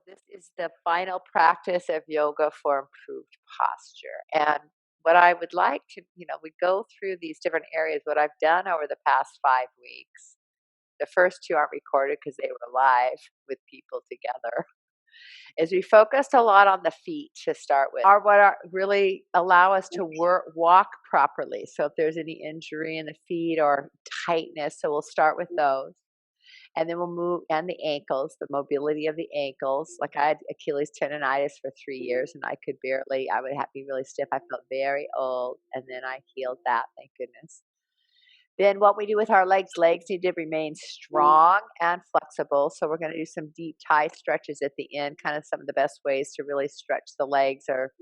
this is the final practice of yoga for improved posture. And what I would like to, we go through these different areas. What I've done over the past 5 weeks, the first two aren't recorded because they were live with people together, is we focused a lot on the feet to start with, are what are really allow us to walk properly. So if there's any injury in the feet or tightness, so we'll start with those. And then we'll move, and the ankles, the mobility of the ankles. Like I had Achilles tendonitis for 3 years and I could barely, I would have be really stiff. I felt very old. And then I healed that, thank goodness. Then what we do with our legs need to remain strong and flexible. So we're going to do some deep tie stretches at the end. Kind of some of the best ways to really stretch the legs are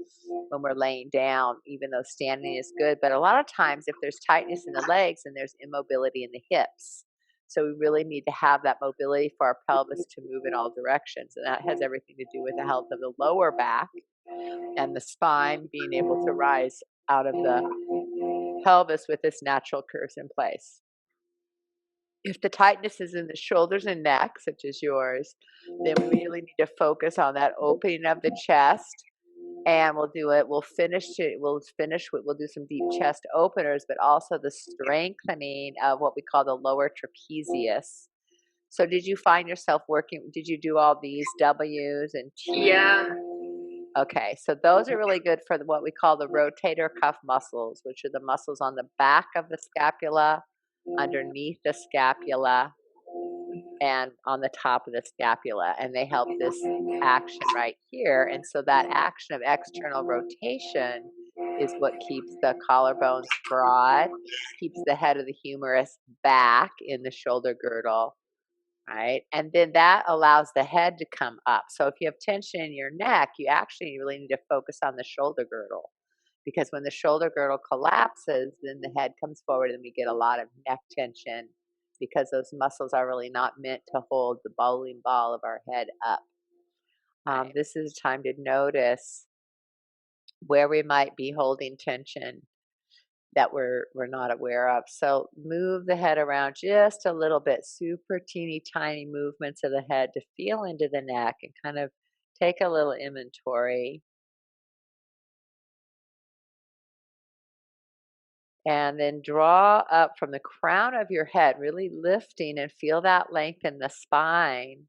when we're laying down, even though standing is good. But a lot of times if there's tightness in the legs, then there's immobility in the hips. So we really need to have that mobility for our pelvis to move in all directions. And that has everything to do with the health of the lower back and the spine being able to rise out of the pelvis with its natural curves in place. If the tightness is in the shoulders and neck, such as yours, then we really need to focus on that opening of the chest. And we'll do it. We'll do some deep chest openers, but also the strengthening of what we call the lower trapezius. So did you find yourself did you do all these W's and T's? Yeah. Okay, so those are really good for what we call the rotator cuff muscles, which are the muscles on the back of the scapula, underneath the scapula, and on the top of the scapula. And they help this action right here. And so that action of external rotation is what keeps the collarbones broad, keeps the head of the humerus back in the shoulder girdle, right? And then that allows the head to come up. So if you have tension in your neck, you actually really need to focus on the shoulder girdle, because when the shoulder girdle collapses, then the head comes forward and we get a lot of neck tension, because those muscles are really not meant to hold the bowling ball of our head up. This is a time to notice where we might be holding tension that we're not aware of. So move the head around just a little bit, super teeny tiny movements of the head to feel into the neck and kind of take a little inventory. And then draw up from the crown of your head, really lifting, and feel that length in the spine,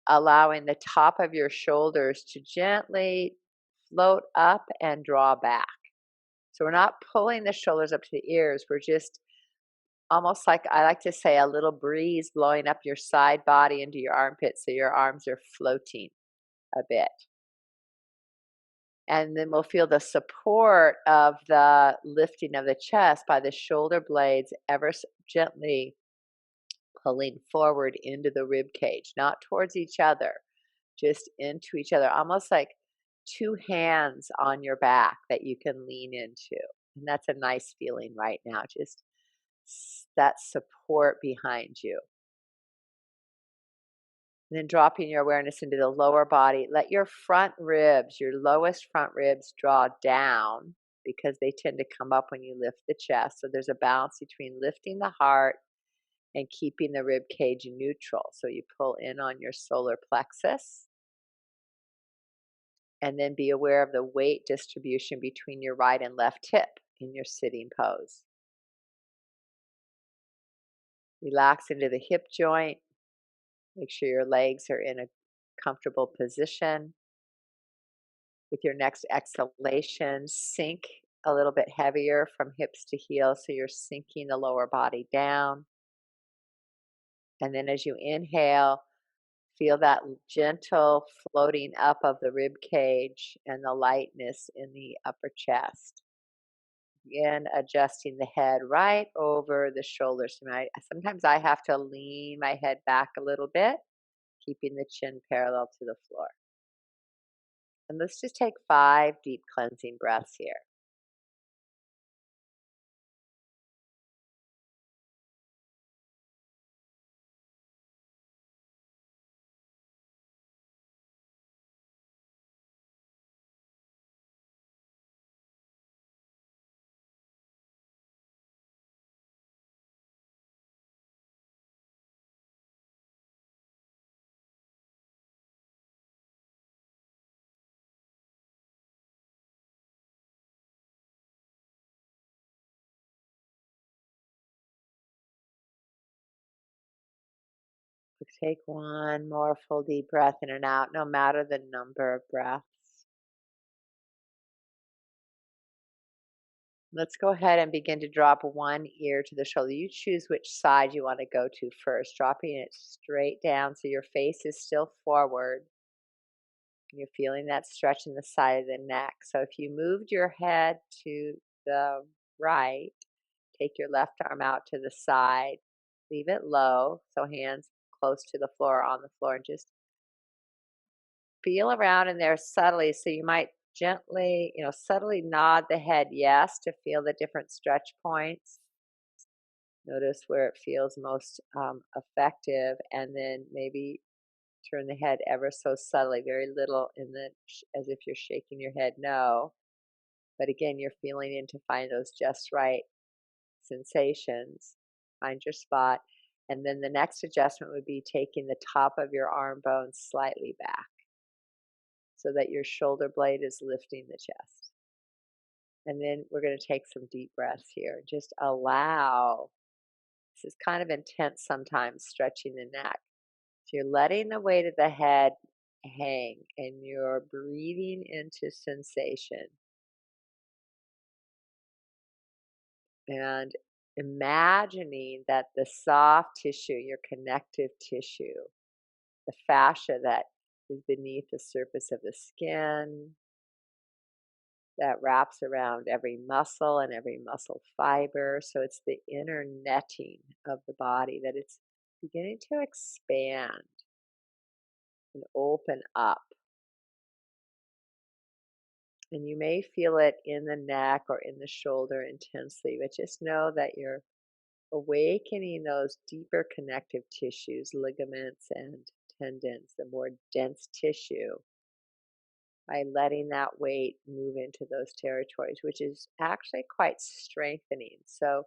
allowing the top of your shoulders to gently float up and draw back. So we're not pulling the shoulders up to the ears. We're just almost like, I like to say, a little breeze blowing up your side body into your armpits, so your arms are floating a bit. And then we'll feel the support of the lifting of the chest by the shoulder blades ever so gently pulling forward into the rib cage, not towards each other, just into each other, almost like two hands on your back that you can lean into. And that's a nice feeling right now, just that support behind you. And then dropping your awareness into the lower body. Let your front ribs, your lowest front ribs, draw down, because they tend to come up when you lift the chest. So there's a balance between lifting the heart and keeping the rib cage neutral. So you pull in on your solar plexus. And then be aware of the weight distribution between your right and left hip in your sitting pose. Relax into the hip joint. Make sure your legs are in a comfortable position. With your next exhalation, sink a little bit heavier from hips to heels, so you're sinking the lower body down. And then as you inhale, feel that gentle floating up of the rib cage and the lightness in the upper chest. Again, adjusting the head right over the shoulders. Sometimes I have to lean my head back a little bit, keeping the chin parallel to the floor. And let's just take 5 deep cleansing breaths here. Take one more full deep breath in and out, no matter the number of breaths. Let's go ahead and begin to drop one ear to the shoulder. You choose which side you want to go to first, dropping it straight down so your face is still forward. You're feeling that stretch in the side of the neck. So if you moved your head to the right, take your left arm out to the side, leave it low, so hands close to the floor on the floor, and just feel around in there subtly. So you might gently, subtly nod the head yes to feel the different stretch points. Notice where it feels most effective, and then maybe turn the head ever so subtly, very little in the as if you're shaking your head no. But again, you're feeling in to find those just right sensations. Find your spot. And then the next adjustment would be taking the top of your arm bone slightly back so that your shoulder blade is lifting the chest. And then we're going to take some deep breaths here. Just allow. This is kind of intense sometimes, stretching the neck. So you're letting the weight of the head hang and you're breathing into sensation and imagining that the soft tissue, your connective tissue, the fascia that is beneath the surface of the skin, that wraps around every muscle and every muscle fiber. So it's the inner netting of the body that it's beginning to expand and open up. And you may feel it in the neck or in the shoulder intensely, but just know that you're awakening those deeper connective tissues, ligaments and tendons, the more dense tissue, by letting that weight move into those territories, which is actually quite strengthening. So,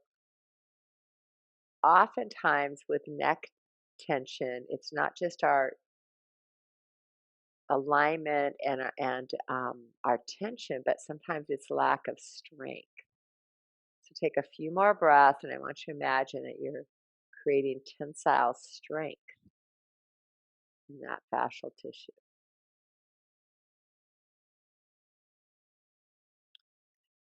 oftentimes with neck tension, it's not just our alignment and our tension, but sometimes it's lack of strength. So take a few more breaths, and I want you to imagine that you're creating tensile strength in that fascial tissue.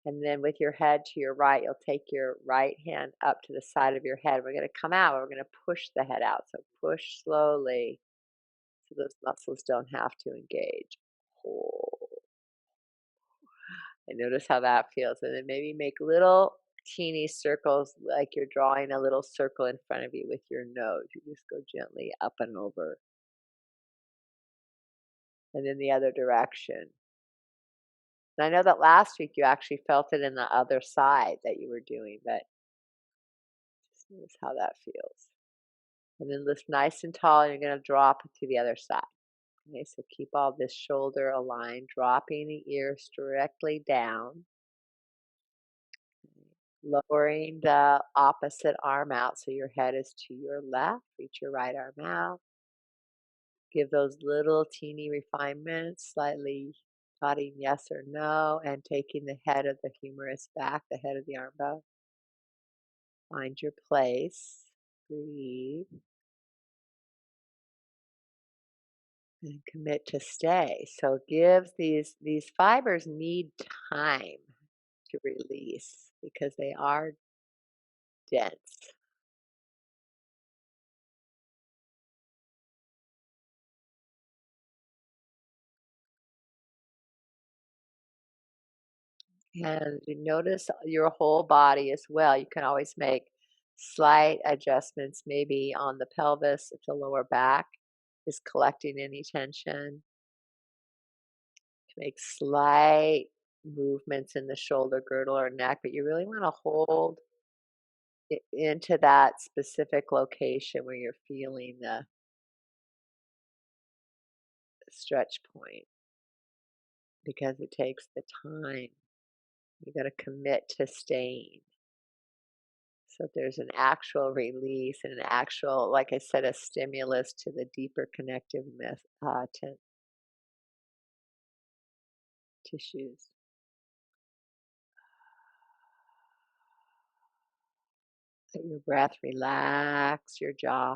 And then with your head to your right, you'll take your right hand up to the side of your head. We're going to come out. We're going to push the head out. So push slowly so those muscles don't have to engage. Hold. And notice how that feels. And then maybe make little teeny circles like you're drawing a little circle in front of you with your nose. You just go gently up and over. And then the other direction. And I know that last week you actually felt it in the other side that you were doing, but just notice how that feels. And then lift nice and tall, and you're going to drop to the other side. Okay, so keep all this shoulder aligned, dropping the ears directly down, lowering the opposite arm out so your head is to your left. Reach your right arm out. Give those little teeny refinements, slightly nodding yes or no, and taking the head of the humerus back, the head of the arm bow. Find your place. Breathe. And commit to stay. So it gives these fibers need time to release because they are dense. And you notice your whole body as well. You can always make slight adjustments, maybe on the pelvis if the lower back is collecting any tension. To make slight movements in the shoulder girdle or neck, but you really want to hold into that specific location where you're feeling the stretch point because it takes the time. You got to commit to staying. So there's an actual release and an actual, like I said, a stimulus to the deeper connective tissues. Let your breath relax your jaw.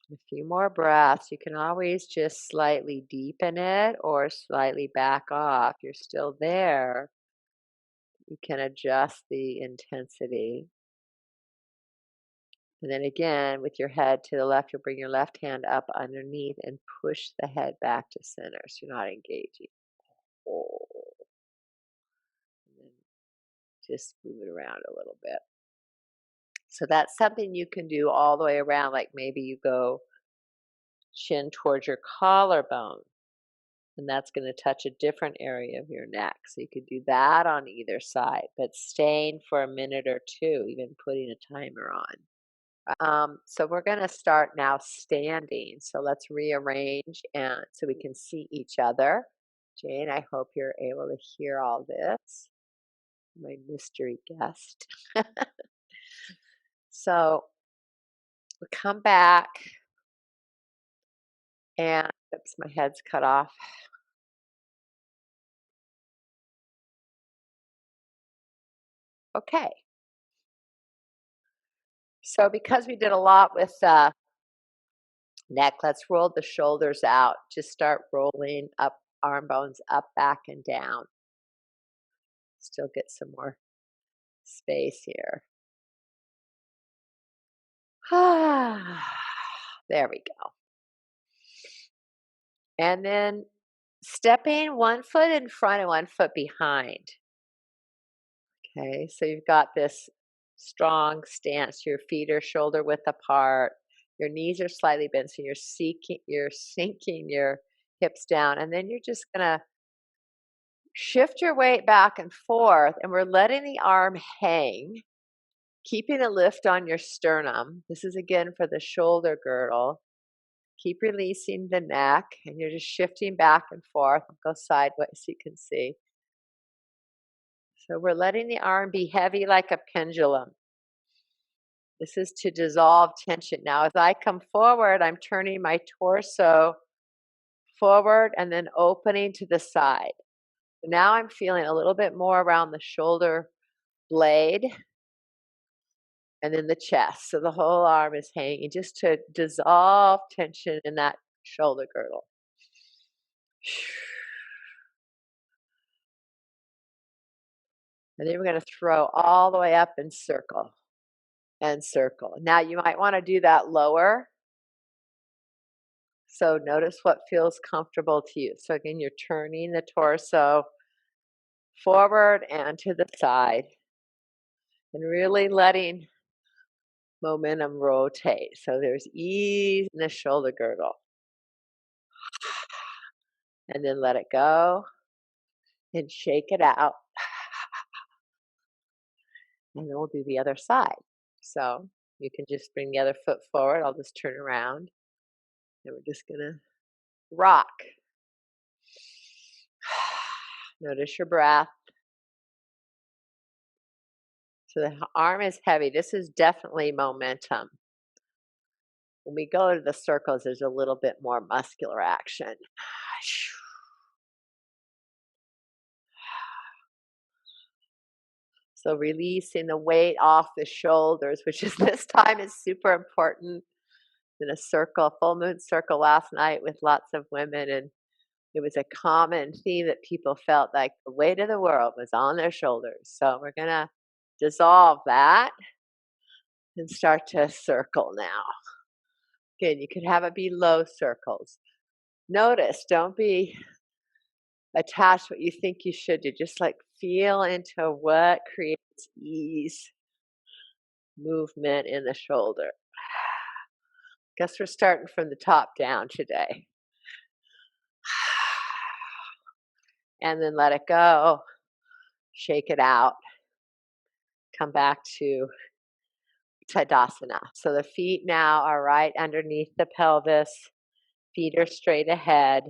A few more breaths. You can always just slightly deepen it or slightly back off. You're still there. You can adjust the intensity. And then again, with your head to the left, you'll bring your left hand up underneath and push the head back to center so you're not engaging. Oh. And then just move it around a little bit. So that's something you can do all the way around. Like maybe you go chin towards your collarbone, and that's going to touch a different area of your neck. So you could do that on either side, but staying for a minute or two, even putting a timer on. So we're going to start now standing. So let's rearrange and so we can see each other. Jane, I hope you're able to hear all this. My mystery guest. So we come back and oops, my head's cut off. Okay. So because we did a lot with neck, let's roll the shoulders out. Just start rolling up arm bones up, back, and down. Still get some more space here. There we go. And then stepping one foot in front and one foot behind. Okay, so you've got this strong stance. Your feet are shoulder width apart. Your knees are slightly bent, so you're sinking your hips down, and then you're just gonna shift your weight back and forth, and we're letting the arm hang, keeping a lift on your sternum. This is again for the shoulder girdle. Keep releasing the neck, and you're just shifting back and forth. Go sideways so you can see. So we're letting the arm be heavy like a pendulum. This is to dissolve tension. Now, as I come forward, I'm turning my torso forward and then opening to the side. Now I'm feeling a little bit more around the shoulder blade and then the chest. So the whole arm is hanging just to dissolve tension in that shoulder girdle. And then we're going to throw all the way up and circle and circle. Now you might want to do that lower. So notice what feels comfortable to you. So again, you're turning the torso forward and to the side and really letting momentum rotate. So there's ease in the shoulder girdle. And then let it go and shake it out. And then we'll do the other side. So you can just bring the other foot forward. I'll just turn around. And we're just going to rock. Notice your breath. So the arm is heavy. This is definitely momentum. When we go to the circles, there's a little bit more muscular action. So releasing the weight off the shoulders, which is this time is super important. In a circle, full moon circle last night with lots of women, and it was a common theme that people felt like the weight of the world was on their shoulders. So we're gonna dissolve that and start to circle now. Again, you could have it be low circles. Notice, don't be attached what you think you should do. Just like feel into what creates ease, movement in the shoulder. Guess we're starting from the top down today. And then let it go. Shake it out. Come back to Tadasana. So the feet now are right underneath the pelvis. Feet are straight ahead.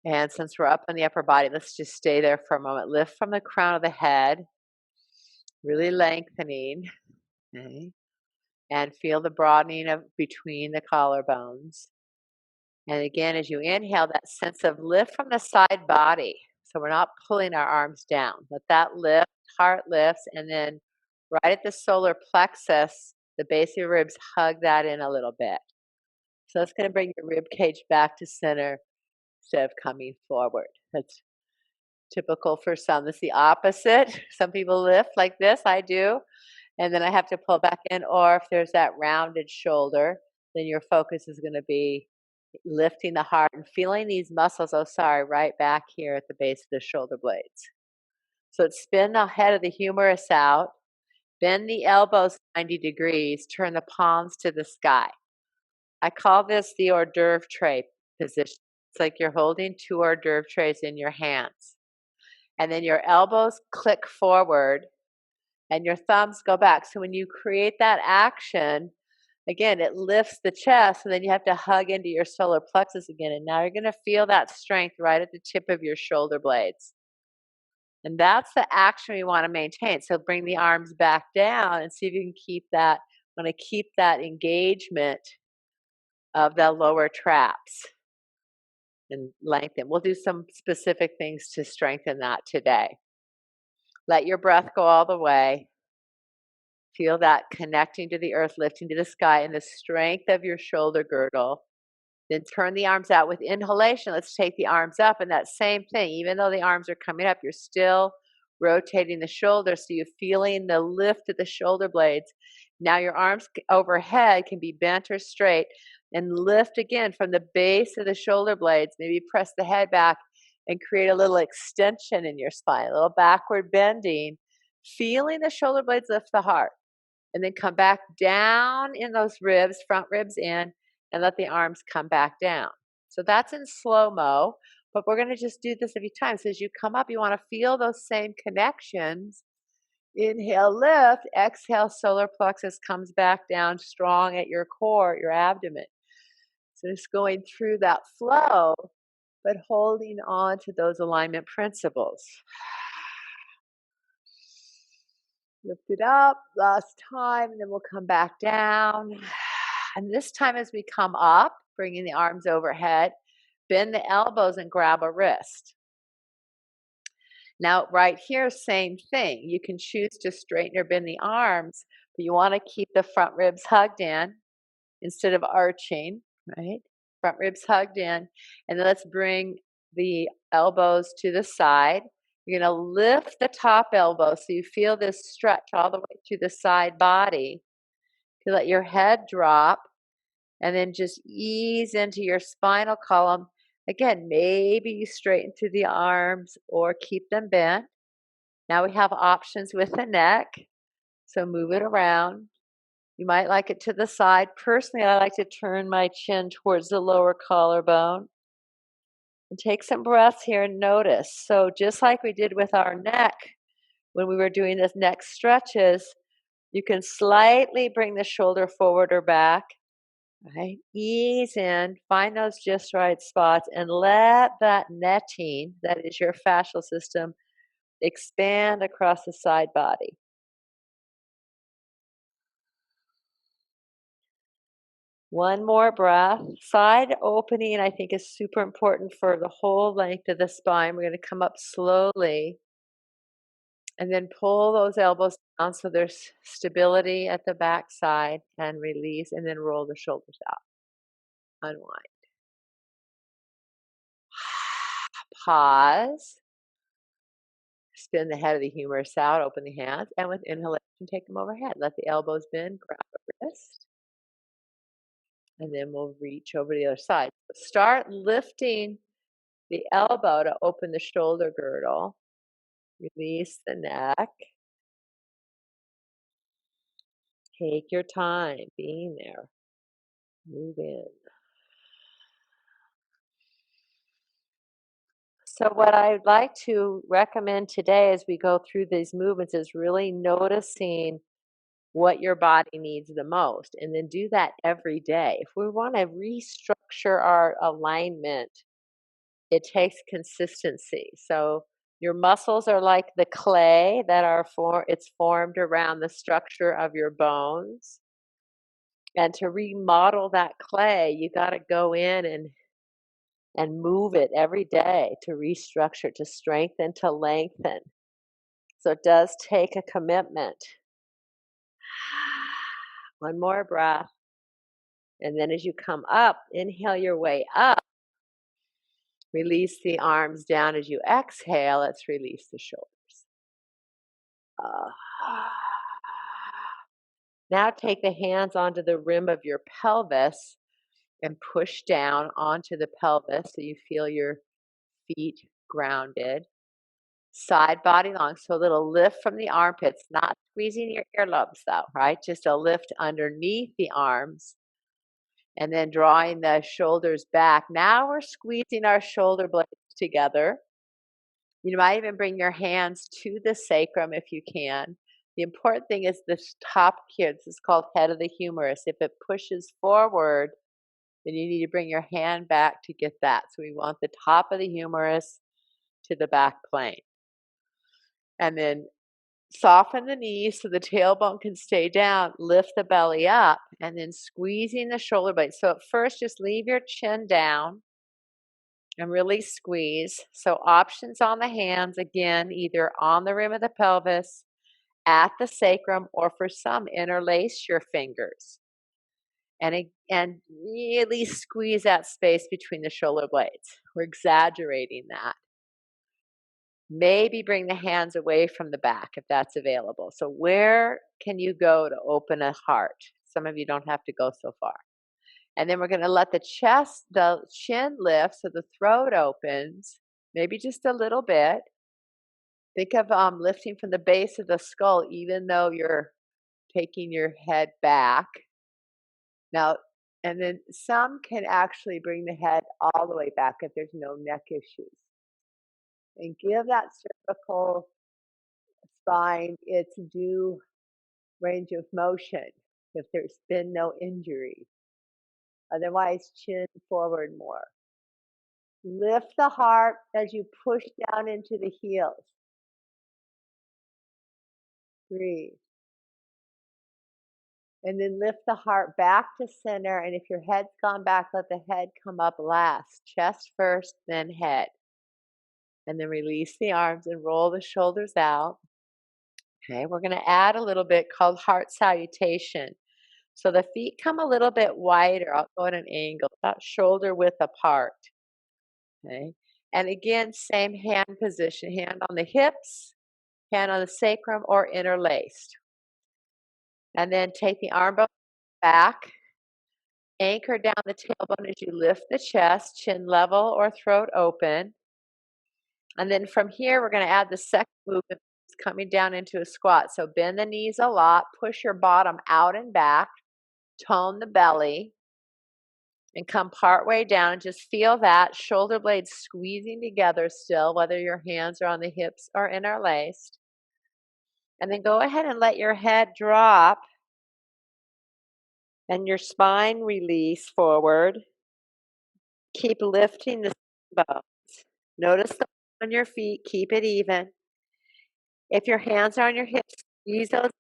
And since we're up in the upper body, let's just stay there for a moment. Lift from the crown of the head. Really lengthening. Okay. And feel the broadening of between the collarbones. And again, as you inhale, that sense of lift from the side body. So we're not pulling our arms down. Let that lift, heart lifts, and then right at the solar plexus, The base of your ribs, hug that in a little bit. So it's going to bring your rib cage back to center instead of coming forward. That's typical for some. It's the opposite. Some people lift like this, I do, and then I have to pull back in. Or if there's that rounded shoulder, then your focus is going to be lifting the heart and feeling these muscles, right back here at the base of the shoulder blades. So it's spin the head of the humerus out, bend the elbows 90 degrees, turn the palms to the sky. I call this the hors d'oeuvre tray position. It's like you're holding 2 hors d'oeuvre trays in your hands. And then your elbows click forward and your thumbs go back. So when you create that action, again, it lifts the chest, and then you have to hug into your solar plexus again. And now you're going to feel that strength right at the tip of your shoulder blades. And that's the action we want to maintain. So bring the arms back down and see if you can keep that. Want to keep that engagement of the lower traps and lengthen. We'll do some specific things to strengthen that today. Let your breath go all the way. Feel that connecting to the earth, lifting to the sky, and the strength of your shoulder girdle. Then turn the arms out with inhalation. Let's take the arms up, and that same thing. Even though the arms are coming up, you're still rotating the shoulders, so you're feeling the lift of the shoulder blades. Now your arms overhead can be bent or straight, and lift again from the base of the shoulder blades. Maybe press the head back and create a little extension in your spine, a little backward bending, feeling the shoulder blades lift the heart. And then come back down in those ribs, front ribs in, and let the arms come back down. So that's in slow-mo, but we're going to just do this a few times. As you come up, you want to feel those same connections. Inhale, lift. Exhale, solar plexus comes back down strong at your core, your abdomen. So just going through that flow, but holding on to those alignment principles. Lift it up, last time, and then we'll come back down. And this time as we come up, bringing the arms overhead, bend the elbows and grab a wrist. Now, right here, same thing. You can choose to straighten or bend the arms, but you want to keep the front ribs hugged in instead of arching, right? Front ribs hugged in. And then let's bring the elbows to the side. You're going to lift the top elbow so you feel this stretch all the way to the side body. To let your head drop, and then just ease into your spinal column. Again, maybe you straighten through the arms or keep them bent. Now we have options with the neck, so move it around. You might like it to the side. Personally, I like to turn my chin towards the lower collarbone. And take some breaths here and notice. So just like we did with our neck when we were doing this neck stretches, you can slightly bring the shoulder forward or back. Right? Ease in, find those just right spots, and let that netting, that is your fascial system, expand across the side body. One more breath. Side opening, I think, is super important for the whole length of the spine. We're going to come up slowly and then pull those elbows down so there's stability at the back side, and release, and then roll the shoulders out. Unwind. Pause. Spin the head of the humerus out, open the hands, and with inhalation, take them overhead. Let the elbows bend, grab a wrist, and then we'll reach over the other side. Start lifting the elbow to open the shoulder girdle. Release the neck. Take your time being there. Move in. So what I'd like to recommend today as we go through these movements is really noticing what your body needs the most, and then do that every day. If we want to restructure our alignment, it takes consistency. So your muscles are like the clay that it's formed around the structure of your bones. And to remodel that clay, you got to go in and move it every day to restructure, to strengthen, to lengthen. So it does take a commitment. One more breath. And then as you come up, inhale your way up. Release the arms down as you exhale. Let's release the shoulders. Uh, Now take the hands onto the rim of your pelvis and push down onto the pelvis so you feel your feet grounded. Side body long, so a little lift from the armpits, not squeezing your earlobes though, right? Just a lift underneath the arms and then drawing the shoulders back. Now we're squeezing our shoulder blades together. You might even bring your hands to the sacrum if you can. The important thing is this top here. This is called head of the humerus. If it pushes forward, then you need to bring your hand back to get that. So we want the top of the humerus to the back plane. And then soften the knees so the tailbone can stay down. Lift the belly up and then squeezing the shoulder blades. So at first, just leave your chin down and really squeeze. So options on the hands, again, either on the rim of the pelvis, at the sacrum, or for some, interlace your fingers. And really squeeze that space between the shoulder blades. We're exaggerating that. Maybe bring the hands away from the back if that's available. So where can you go to open a heart? Some of you don't have to go so far. And then we're going to let the chin lift so the throat opens, maybe just a little bit. Think of lifting from the base of the skull, even though you're taking your head back. Now, and then some can actually bring the head all the way back if there's no neck issues. And give that cervical spine its due range of motion if there's been no injury. Otherwise, chin forward more. Lift the heart as you push down into the heels. Breathe. And then lift the heart back to center. And if your head's gone back, let the head come up last. Chest first, then head. And then release the arms and roll the shoulders out. Okay, we're going to add a little bit called heart salutation. So the feet come a little bit wider. I'll go at an angle, about shoulder width apart. Okay, and again, same hand position, hand on the hips, hand on the sacrum, or interlaced. And then take the arm bone back, anchor down the tailbone as you lift the chest, chin level or throat open. And then from here, we're going to add the second movement, coming down into a squat. So bend the knees a lot, push your bottom out and back, tone the belly, and come part way down and just feel that shoulder blades squeezing together still, whether your hands are on the hips or interlaced. And then go ahead and let your head drop and your spine release forward. Keep lifting the bones. Notice the on your feet, keep it even. If your hands are on your hips, squeeze those.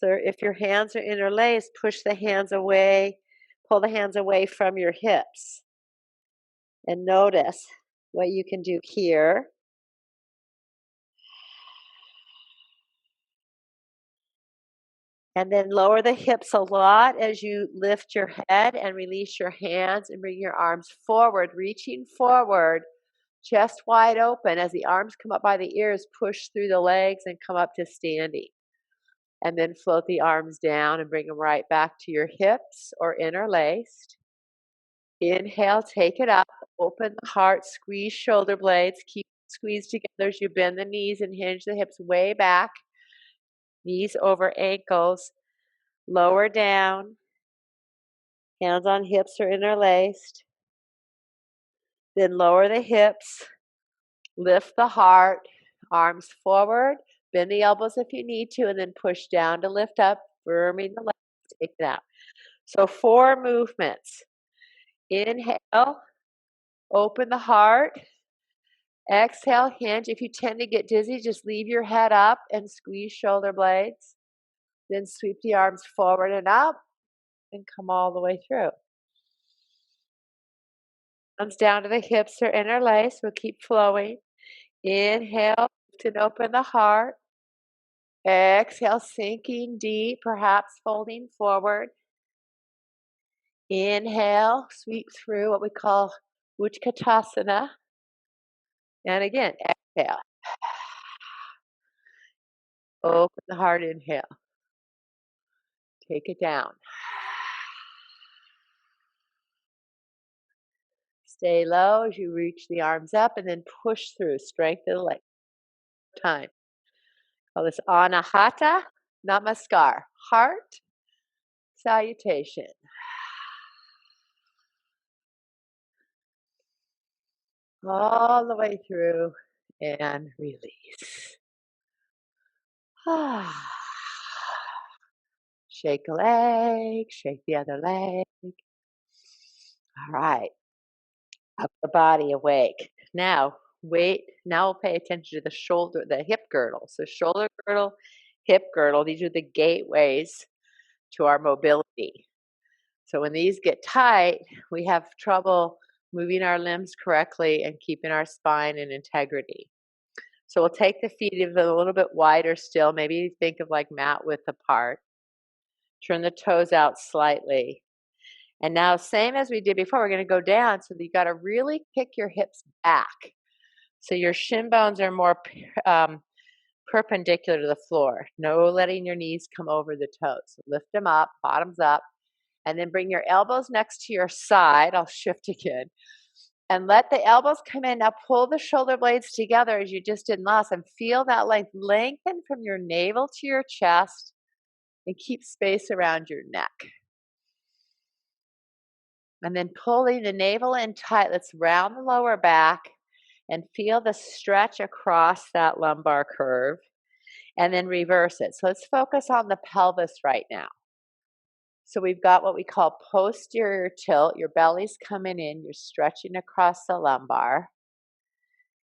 Or if your hands are interlaced, push the hands away, pull the hands away from your hips. And notice what you can do here. And then lower the hips a lot as you lift your head and release your hands and bring your arms forward, reaching forward, chest wide open. As the arms come up by the ears, push through the legs and come up to standing. And then float the arms down and bring them right back to your hips or interlaced. Inhale, take it up, open the heart, squeeze shoulder blades, keep squeezed together as you bend the knees and hinge the hips way back. Knees over ankles, lower down, hands on hips are interlaced. Then lower the hips, lift the heart, arms forward, bend the elbows if you need to, and then push down to lift up, firming the legs, take it out. So 4 movements. Inhale, open the heart. Exhale, hinge. If you tend to get dizzy, just leave your head up and squeeze shoulder blades. Then sweep the arms forward and up and come all the way through. Arms down to the hips are interlaced. We'll keep flowing. Inhale, lift and open the heart. Exhale, sinking deep, perhaps folding forward. Inhale, sweep through what we call Utkatasana. And again, exhale. Open the heart, inhale. Take it down. Stay low as you reach the arms up and then push through. Strengthen the leg. Time. Call this Anahata Namaskar. Heart salutation. All the way through and release. Shake a leg, shake the other leg. All right. Upper body awake. Now, wait. Now we'll pay attention to the shoulder, the hip girdle. So shoulder girdle, hip girdle, these are the gateways to our mobility. So when these get tight, we have trouble moving our limbs correctly and keeping our spine in integrity. So we'll take the feet even a little bit wider still. Maybe think of like mat width apart. Turn the toes out slightly. And now, same as we did before, we're going to go down. So you got to really kick your hips back. So your shin bones are more perpendicular to the floor. No letting your knees come over the toes. So lift them up, bottoms up, and then bring your elbows next to your side. I'll shift again. And let the elbows come in. Now pull the shoulder blades together as you just did last and feel that length. Lengthen from your navel to your chest and keep space around your neck. And then pulling the navel in tight. Let's round the lower back and feel the stretch across that lumbar curve. And then reverse it. So let's focus on the pelvis right now. So we've got what we call posterior tilt. Your belly's coming in. You're stretching across the lumbar.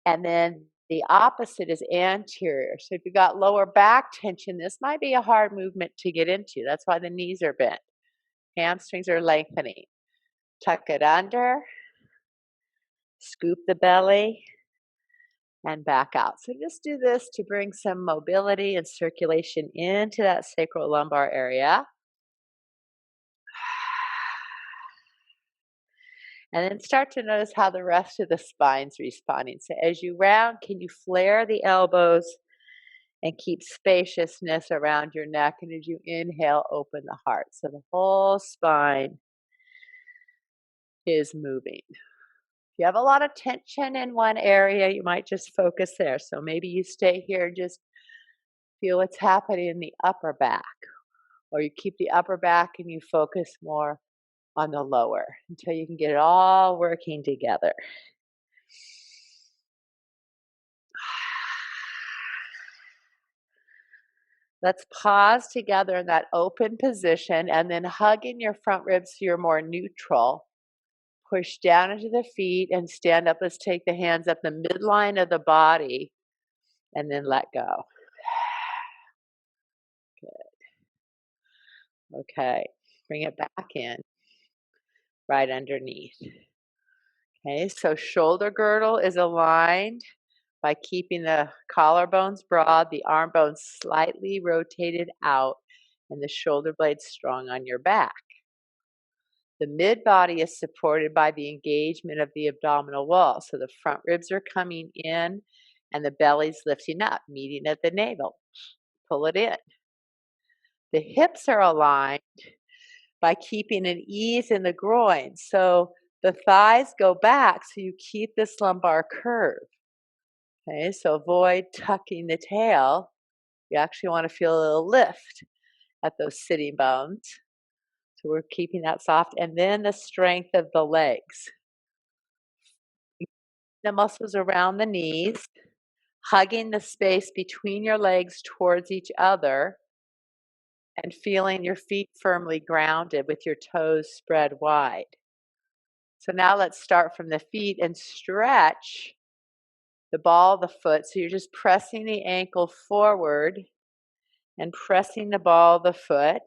And then the opposite is anterior. So if you've got lower back tension, this might be a hard movement to get into. That's why the knees are bent. Hamstrings are lengthening. Tuck it under. Scoop the belly. And back out. So just do this to bring some mobility and circulation into that sacrolumbar area. And then start to notice how the rest of the spine's responding. So as you round, can you flare the elbows and keep spaciousness around your neck? And as you inhale, open the heart. So the whole spine is moving. If you have a lot of tension in one area, you might just focus there. So maybe you stay here, just feel what's happening in the upper back. Or you keep the upper back and you focus more on the lower until you can get it all working together. Let's pause together in that open position and then hug in your front ribs so you're more neutral. Push down into the feet and stand up. Let's take the hands up the midline of the body and then let go. Good. Okay. Bring it back in. Right underneath. Okay, so shoulder girdle is aligned by keeping the collarbones broad, the arm bones slightly rotated out, and the shoulder blades strong on your back. The mid body is supported by the engagement of the abdominal wall. So the front ribs are coming in and the belly's lifting up, meeting at the navel. Pull it in. The hips are aligned by keeping an ease in the groin. So the thighs go back so you keep this lumbar curve. Okay, so avoid tucking the tail. You actually want to feel a little lift at those sitting bones. So we're keeping that soft. And then the strength of the legs. The muscles around the knees, hugging the space between your legs towards each other, and feeling your feet firmly grounded with your toes spread wide. So now let's start from the feet and stretch the ball of the foot. So you're just pressing the ankle forward and pressing the ball of the foot.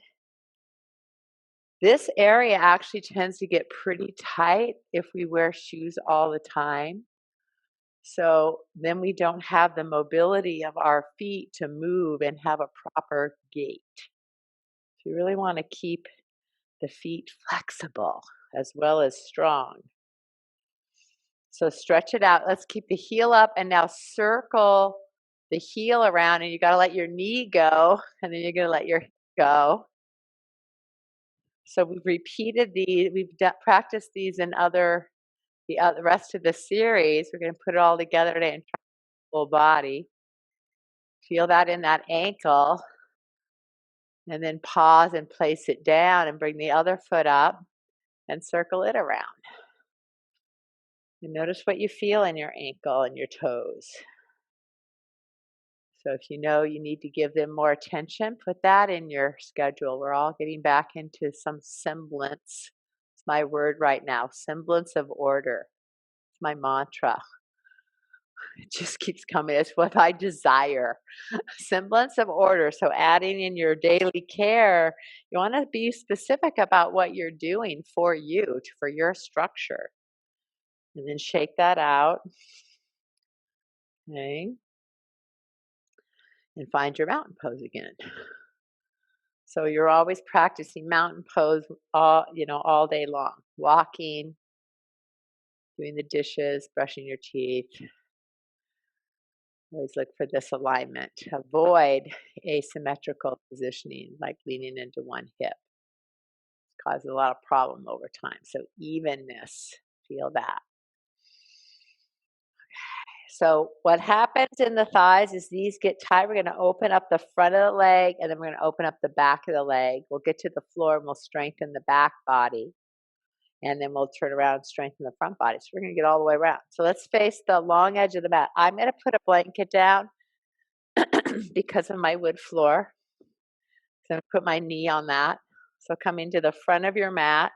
This area actually tends to get pretty tight if we wear shoes all the time. So then we don't have the mobility of our feet to move and have a proper gait. So you really want to keep the feet flexible as well as strong. So stretch it out. Let's keep the heel up and now circle the heel around, and you got to let your knee go, and then you're going to let your hip go. So we've repeated these, practiced these in the rest of the series. We're going to put it all together today and try the whole body. Feel that in that ankle, and then pause and place it down and bring the other foot up and circle it around. And notice what you feel in your ankle and your toes. So if you know you need to give them more attention, put that in your schedule. We're all getting back into some semblance. It's my word right now, semblance of order. It's my mantra. It just keeps coming. It's what I desire. Semblance of order. So adding in your daily care, you want to be specific about what you're doing for you, for your structure. And then shake that out. Okay. And find your mountain pose again. So you're always practicing mountain pose all day long. Walking, doing the dishes, brushing your teeth. Always look for this alignment. Avoid asymmetrical positioning, like leaning into one hip. It causes a lot of problem over time. So evenness, feel that. So what happens in the thighs is these get tight. We're going to open up the front of the leg, and then we're going to open up the back of the leg. We'll get to the floor and we'll strengthen the back body. And then we'll turn around and strengthen the front body. So we're going to get all the way around. So let's face the long edge of the mat. I'm going to put a blanket down because of my wood floor. So I'm going to put my knee on that. So come into the front of your mat.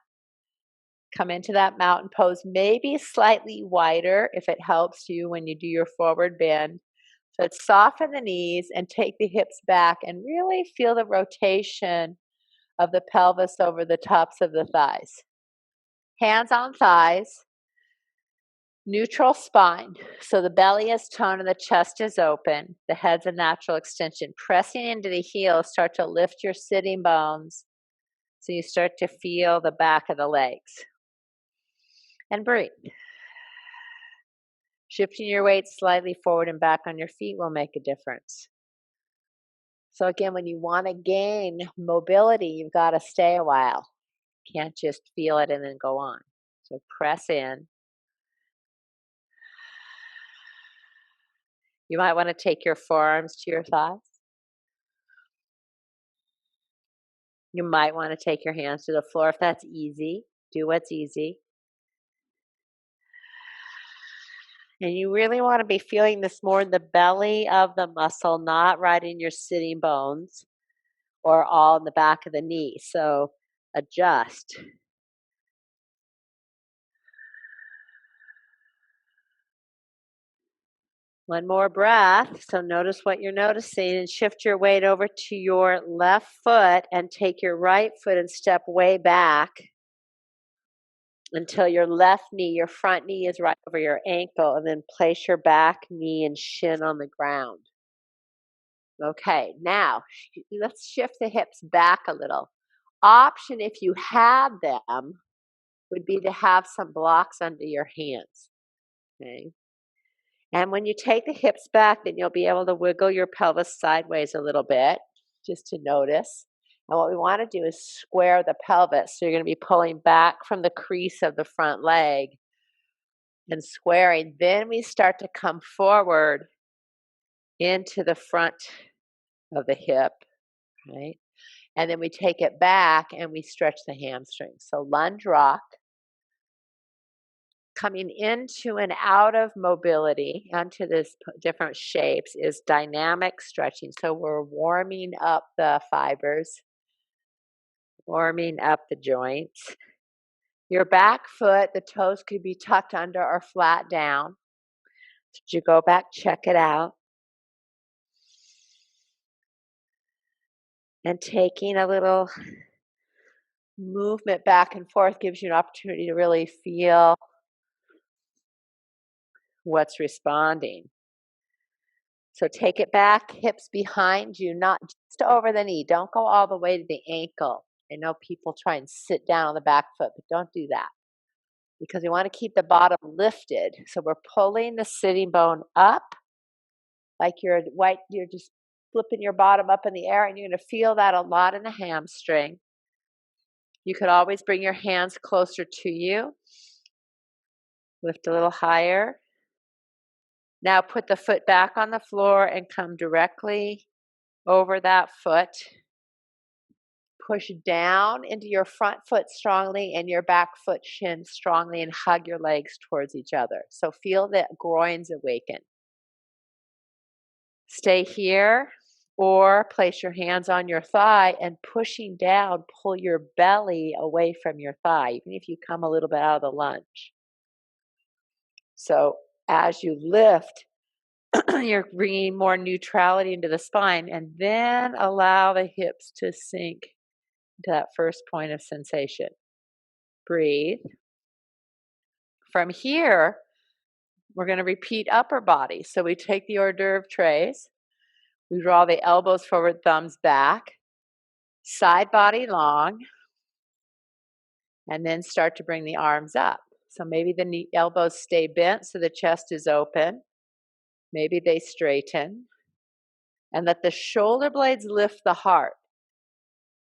Come into that mountain pose, maybe slightly wider if it helps you when you do your forward bend. So let's soften the knees and take the hips back and really feel the rotation of the pelvis over the tops of the thighs. Hands on thighs. Neutral spine. So the belly is toned and the chest is open. The head's a natural extension. Pressing into the heels, start to lift your sitting bones. So you start to feel the back of the legs. And breathe. Shifting your weight slightly forward and back on your feet will make a difference. So again, when you want to gain mobility, you've got to stay a while. You can't just feel it and then go on. So press in. You might want to take your forearms to your thighs. You might want to take your hands to the floor if that's easy. Do what's easy. And you really want to be feeling this more in the belly of the muscle, not right in your sitting bones or all in the back of the knee. So adjust. One more breath. So notice what you're noticing and shift your weight over to your left foot and take your right foot and step way back until your left knee, your front knee is right over your ankle, and then place your back knee and shin on the ground. Okay, now let's shift the hips back a little. Option, if you have them, would be to have some blocks under your hands. Okay. And when you take the hips back, then you'll be able to wiggle your pelvis sideways a little bit, just to notice. And what we want to do is square the pelvis. So you're going to be pulling back from the crease of the front leg and squaring. Then we start to come forward into the front of the hip, right? And then we take it back and we stretch the hamstrings. So lunge rock. Coming into and out of mobility, onto this different shapes, is dynamic stretching. So we're warming up the fibers, warming up the joints. Your back foot, the toes could be tucked under or flat down. So you go back, check it out. And taking a little movement back and forth gives you an opportunity to really feel what's responding. So take it back, hips behind you, not just over the knee. Don't go all the way to the ankle. I know people try and sit down on the back foot, but don't do that because we want to keep the bottom lifted. So we're pulling the sitting bone up like you're just flipping your bottom up in the air, and you're going to feel that a lot in the hamstring. You could always bring your hands closer to you. Lift a little higher. Now put the foot back on the floor and come directly over that foot. Push down into your front foot strongly and your back foot shin strongly, and hug your legs towards each other. So feel the groins awaken. Stay here or place your hands on your thigh and pushing down, pull your belly away from your thigh, even if you come a little bit out of the lunge. So as you lift, you're bringing more neutrality into the spine, and then allow the hips to sink to that first point of sensation. Breathe. From here, we're going to repeat upper body. So we take the hors d'oeuvre trays, we draw the elbows forward, thumbs back, side body long, and then start to bring the arms up. So maybe the elbows stay bent so the chest is open. Maybe they straighten. And let the shoulder blades lift the heart.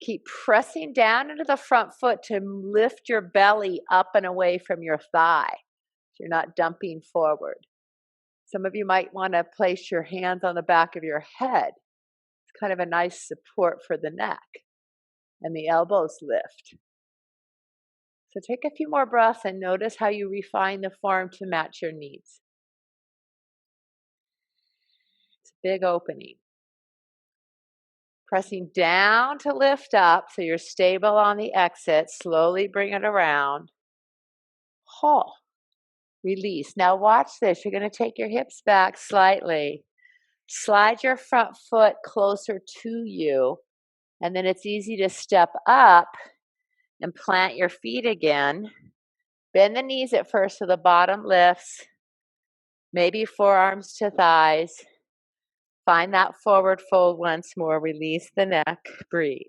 Keep pressing down into the front foot to lift your belly up and away from your thigh. So you're not dumping forward. Some of you might want to place your hands on the back of your head. It's kind of a nice support for the neck. And the elbows lift. So take a few more breaths and notice how you refine the form to match your needs. It's a big opening. Pressing down to lift up so you're stable on the exit. Slowly bring it around. Hold. Release. Now watch this. You're going to take your hips back slightly. Slide your front foot closer to you. And then it's easy to step up and plant your feet again. Bend the knees at first so the bottom lifts. Maybe forearms to thighs. Find that forward fold once more. Release the neck. Breathe.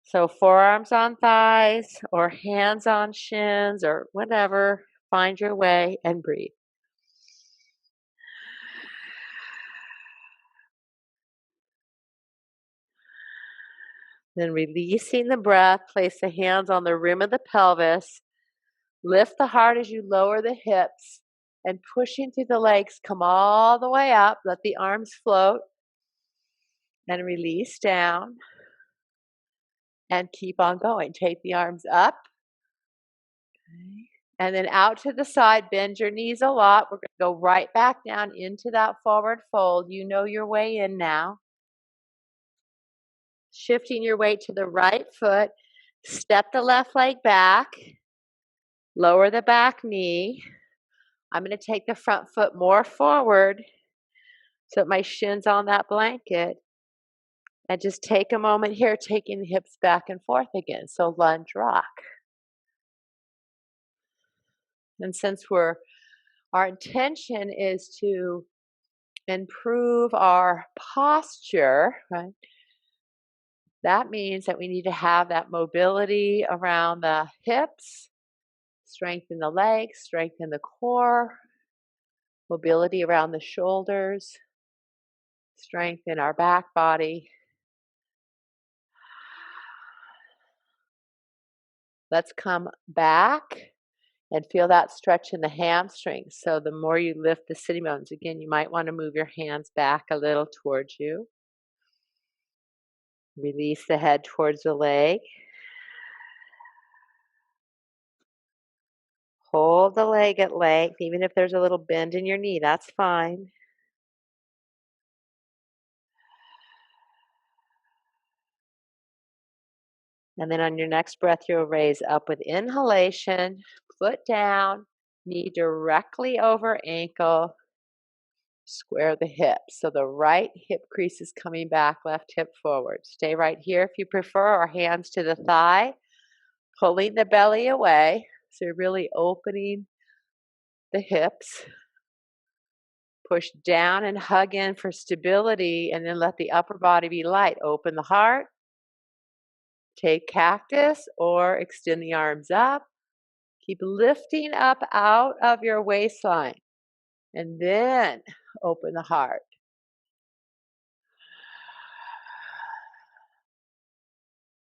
So forearms on thighs or hands on shins or whatever. Find your way and breathe. Then releasing the breath, place the hands on the rim of the pelvis. Lift the heart as you lower the hips, and pushing through the legs, come all the way up. Let the arms float and release down and keep on going. Take the arms up. Okay. And then out to the side, bend your knees a lot. We're going to go right back down into that forward fold. You know your way in now. Shifting your weight to the right foot. Step the left leg back. Lower the back knee. I'm going to take the front foot more forward so that my shin's on that blanket. And just take a moment here, taking the hips back and forth again. So lunge rock. And since our intention is to improve our posture, right? That means that we need to have that mobility around the hips, strengthen the legs, strengthen the core, mobility around the shoulders, strengthen our back body. Let's come back and feel that stretch in the hamstrings. So the more you lift the sitting bones, again, you might want to move your hands back a little towards you. Release the head towards the leg. Hold the leg at length, even if there's a little bend in your knee, that's fine. And then on your next breath, you'll raise up with inhalation, foot down, knee directly over ankle, square the hips. So the right hip crease is coming back, left hip forward. Stay right here if you prefer, or hands to the thigh, pulling the belly away. So you're really opening the hips. Push down and hug in for stability, and then let the upper body be light. Open the heart. Take cactus or extend the arms up. Keep lifting up out of your waistline. And then open the heart.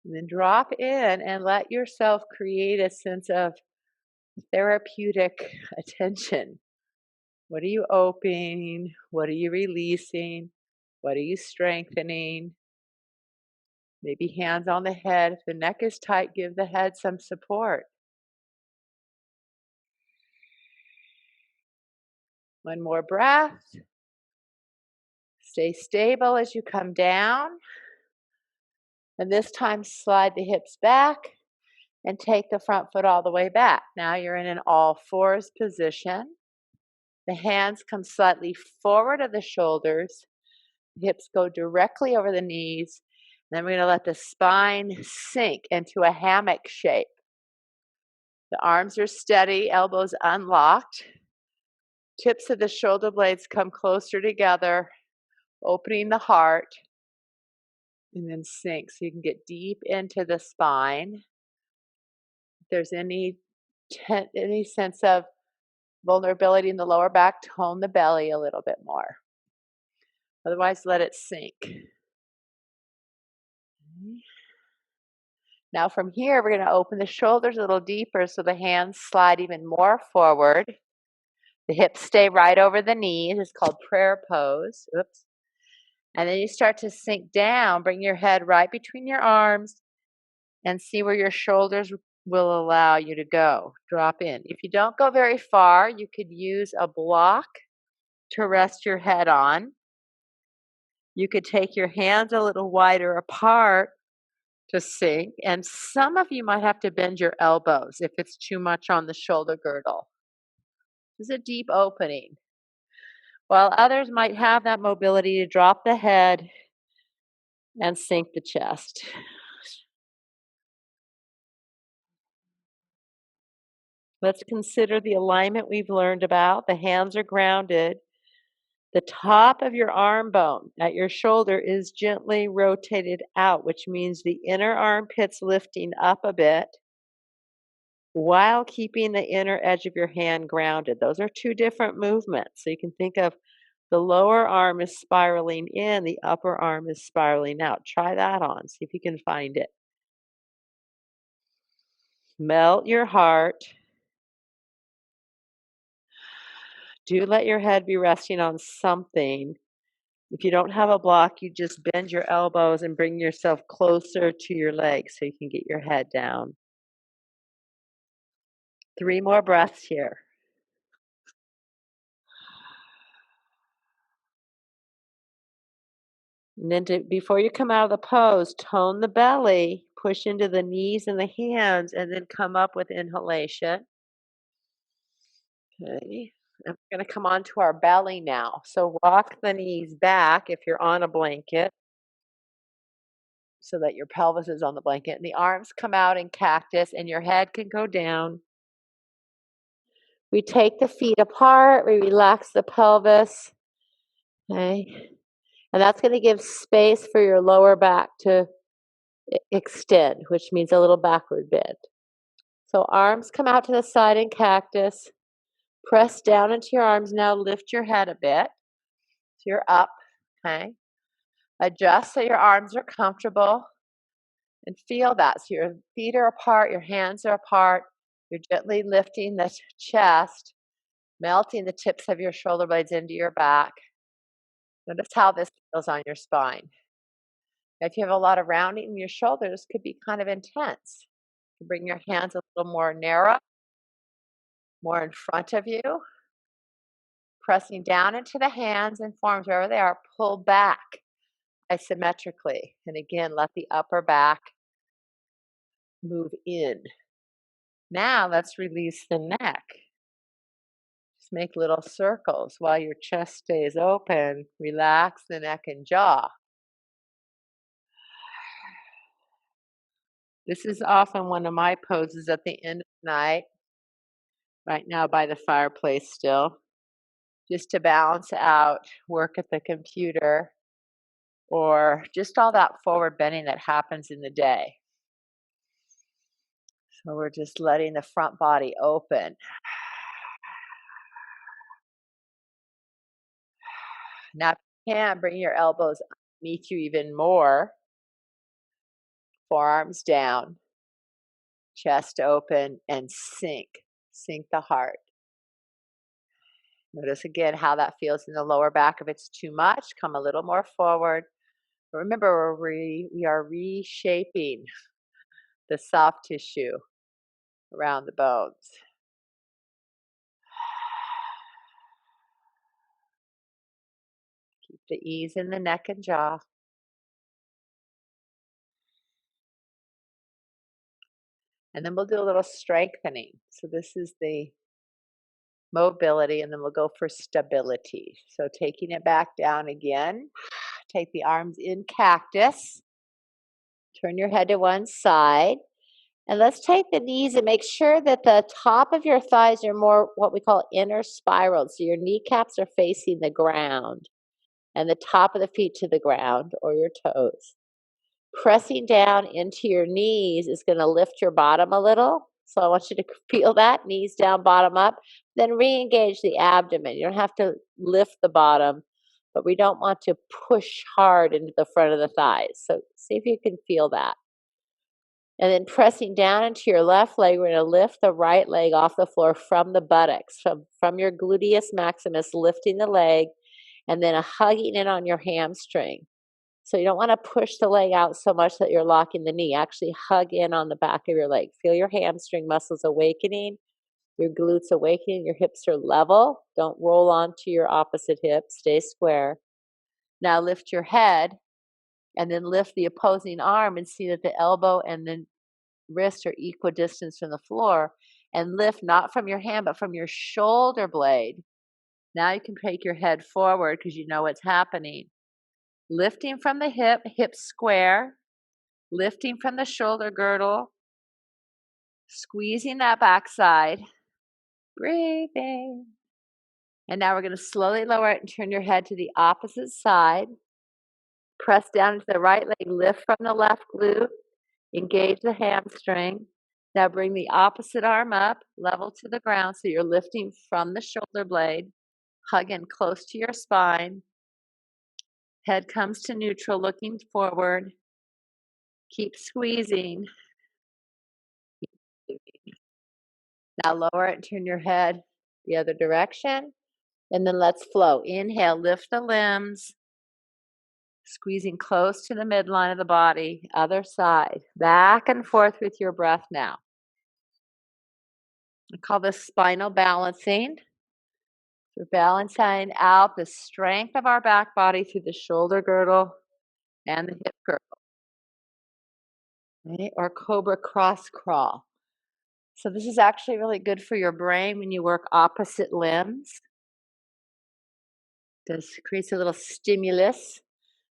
And then drop in and let yourself create a sense of therapeutic attention. What are you opening? What are you releasing? What are you strengthening? Maybe hands on the head. If the neck is tight, give the head some support. One more breath. Stay stable as you come down. And this time, slide the hips back and take the front foot all the way back. Now you're in an all fours position. The hands come slightly forward of the shoulders. The hips go directly over the knees. Then we're going to let the spine sink into a hammock shape. The arms are steady, elbows unlocked. Tips of the shoulder blades come closer together, opening the heart, and then sink so you can get deep into the spine. If there's any sense of vulnerability in the lower back, tone the belly a little bit more. Otherwise, let it sink. Now from here, we're going to open the shoulders a little deeper so the hands slide even more forward. The hips stay right over the knees. It's called prayer pose. Oops. And then you start to sink down. Bring your head right between your arms and see where your shoulders will allow you to go. Drop in. If you don't go very far, you could use a block to rest your head on. You could take your hands a little wider apart to sink, and some of you might have to bend your elbows if it's too much on the shoulder girdle. This is a deep opening. While others might have that mobility to drop the head and sink the chest. Let's consider the alignment we've learned about. The hands are grounded. The top of your arm bone at your shoulder is gently rotated out, which means the inner armpit's lifting up a bit while keeping the inner edge of your hand grounded. Those are two different movements. So you can think of the lower arm is spiraling in, the upper arm is spiraling out. Try that on. See if you can find it. Melt your heart. Do let your head be resting on something. If you don't have a block, you just bend your elbows and bring yourself closer to your legs so you can get your head down. 3 more breaths here. And then before you come out of the pose, tone the belly, push into the knees and the hands, and then come up with inhalation. Okay. And we're going to come onto our belly now. So rock the knees back if you're on a blanket so that your pelvis is on the blanket. And the arms come out in cactus and your head can go down. We take the feet apart. We relax the pelvis. Okay. And that's going to give space for your lower back to extend, which means a little backward bend. So arms come out to the side in cactus. Press down into your arms now. Lift your head a bit. So you're up. Okay. Adjust so your arms are comfortable. And feel that. So your feet are apart. Your hands are apart. You're gently lifting the chest, melting the tips of your shoulder blades into your back. Notice how this feels on your spine. If you have a lot of rounding in your shoulders, this could be kind of intense. Bring your hands a little more narrow, more in front of you. Pressing down into the hands and forms wherever they are, pull back isometrically. And again, let the upper back move in. Now let's release the neck. Just make little circles while your chest stays open. Relax the neck and jaw. This is often one of my poses at the end of the night. right now by the fireplace still, just to balance out work at the computer or just all that forward bending that happens in the day. So we're just letting the front body open. Now, if you can, bring your elbows underneath you even more, forearms down, chest open, and sink the heart. Notice again how that feels in the lower back. If it's too much, come a little more forward. But remember, we are reshaping the soft tissue around the bones. Keep the ease in the neck and jaw. And then we'll do a little strengthening. So this is the mobility, and then we'll go for stability. So taking it back down again. Take the arms in cactus. Turn your head to one side. And let's take the knees and make sure that the top of your thighs are more what we call inner spiraled. So your kneecaps are facing the ground and the top of the feet to the ground or your toes. Pressing down into your knees is going to lift your bottom a little. So I want you to feel that, knees down, bottom up. Then re-engage the abdomen. You don't have to lift the bottom, but we don't want to push hard into the front of the thighs. So see if you can feel that. And then pressing down into your left leg, we're going to lift the right leg off the floor from the buttocks, from your gluteus maximus, lifting the leg, and then hugging in on your hamstring. So you don't want to push the leg out so much that you're locking the knee. Actually hug in on the back of your leg. Feel your hamstring muscles awakening, your glutes awakening, your hips are level. Don't roll onto your opposite hip. Stay square. Now lift your head and then lift the opposing arm and see that the elbow and the wrist are equidistant from the floor, and lift not from your hand but from your shoulder blade. Now you can take your head forward because you know what's happening. Lifting from the hip, hips square, lifting from the shoulder girdle, squeezing that backside, breathing. And now we're going to slowly lower it and turn your head to the opposite side. Press down into the right leg, lift from the left glute, engage the hamstring. Now bring the opposite arm up, level to the ground, so you're lifting from the shoulder blade. Hug in close to your spine. Head comes to neutral, looking forward. Keep squeezing. Now lower it and turn your head the other direction. And then let's flow. Inhale, lift the limbs. Squeezing close to the midline of the body. Other side. Back and forth with your breath now. I call this spinal balancing. We're balancing out the strength of our back body through the shoulder girdle and the hip girdle. Right? Or cobra cross crawl. So this is actually really good for your brain when you work opposite limbs. This creates a little stimulus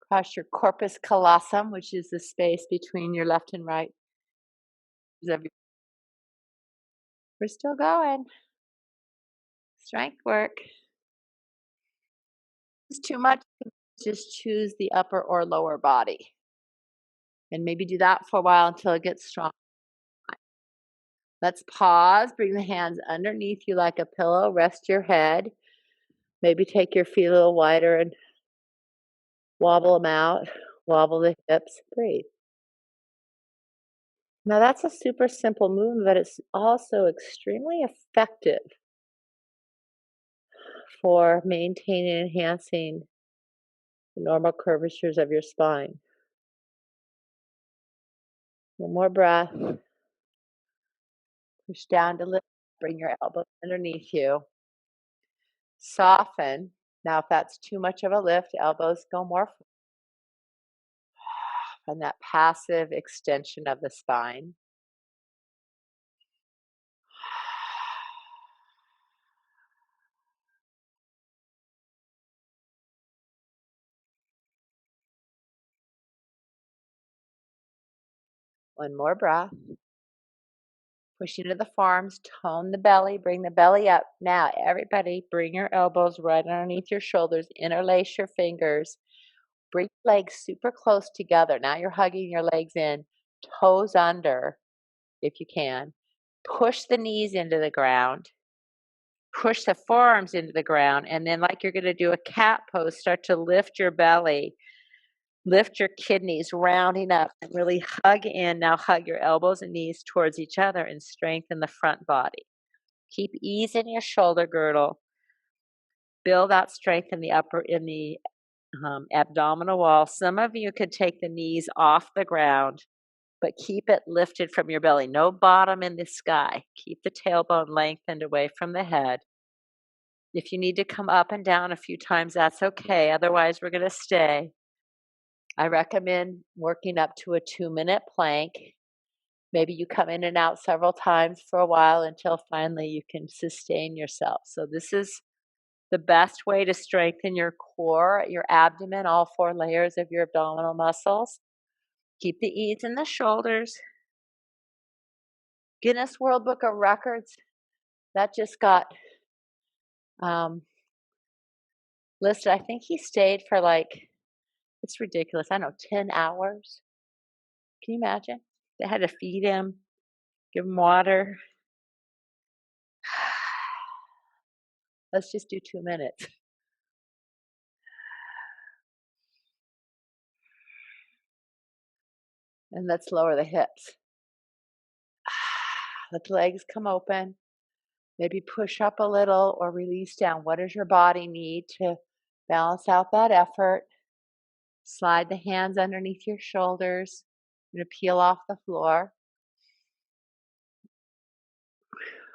across your corpus callosum, which is the space between your left and right. We're still going. Strength work. If it's too much, just choose the upper or lower body. And maybe do that for a while until it gets strong. Let's pause. Bring the hands underneath you like a pillow. Rest your head. Maybe take your feet a little wider and wobble them out. Wobble the hips. Breathe. Now that's a super simple movement, but it's also extremely effective for maintaining and enhancing the normal curvatures of your spine. One more breath. Push down to lift. Bring your elbows underneath you. Soften. Now, if that's too much of a lift, elbows go more forward. And that passive extension of the spine. One more breath. Push into the forearms, tone the belly, bring the belly up. Now, everybody, bring your elbows right underneath your shoulders, interlace your fingers, bring your legs super close together. Now you're hugging your legs in, toes under, if you can. Push the knees into the ground, push the forearms into the ground, and then, like you're going to do a cat pose, start to lift your belly. Lift your kidneys, rounding up, and really hug in. Now hug your elbows and knees towards each other and strengthen the front body. Keep ease in your shoulder girdle. Build out strength in the abdominal wall. Some of you could take the knees off the ground, but keep it lifted from your belly. No bottom in the sky. Keep the tailbone lengthened away from the head. If you need to come up and down a few times, that's okay. Otherwise, we're going to stay. I recommend working up to a 2-minute plank. Maybe you come in and out several times for a while until finally you can sustain yourself. So this is the best way to strengthen your core, your abdomen, all 4 layers of your abdominal muscles. Keep the ease in the shoulders. Guinness World Book of Records, that just got listed. I think he stayed for it's ridiculous. I don't know, 10 hours. Can you imagine? They had to feed him, give him water. Let's just do 2 minutes. And let's lower the hips. Let the legs come open. Maybe push up a little or release down. What does your body need to balance out that effort? Slide the hands underneath your shoulders. You're going to peel off the floor.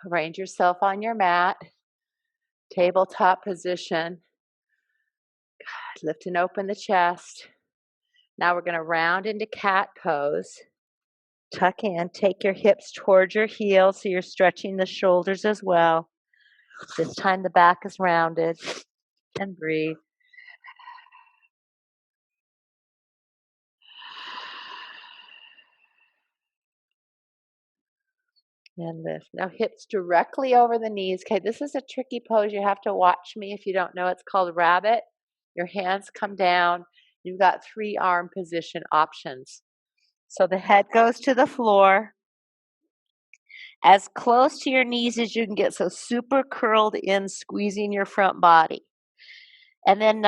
Arrange yourself on your mat. Tabletop position. Lift and open the chest. Now we're going to round into cat pose. Tuck in. Take your hips towards your heels so you're stretching the shoulders as well. This time the back is rounded. And breathe. And lift. Now hips directly over the knees. Okay, this is a tricky pose. You have to watch me if you don't know. It's called rabbit. Your hands come down. You've got 3 arm position options. So the head goes to the floor. As close to your knees as you can get. So super curled in, squeezing your front body. And then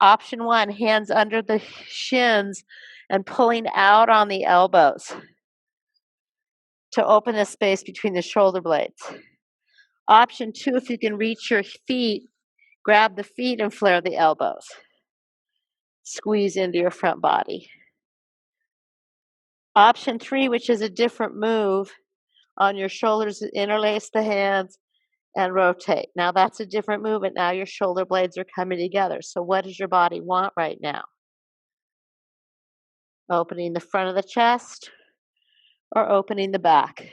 option 1, hands under the shins and pulling out on the elbows to open the space between the shoulder blades. Option 2, if you can reach your feet, grab the feet and flare the elbows. Squeeze into your front body. Option 3, which is a different move, on your shoulders, interlace the hands and rotate. Now that's a different movement. Now your shoulder blades are coming together. So what does your body want right now? Opening the front of the chest or opening the back?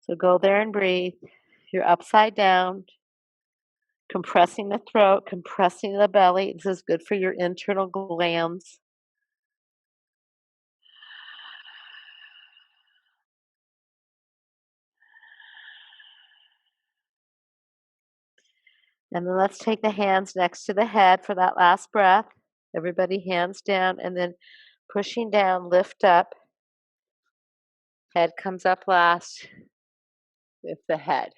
So go there and breathe. You're upside down, compressing the throat, compressing the belly. This is good for your internal glands. And then let's take the hands next to the head for that last breath. Everybody hands down and then pushing down, lift up. Head comes up last. Lift the head.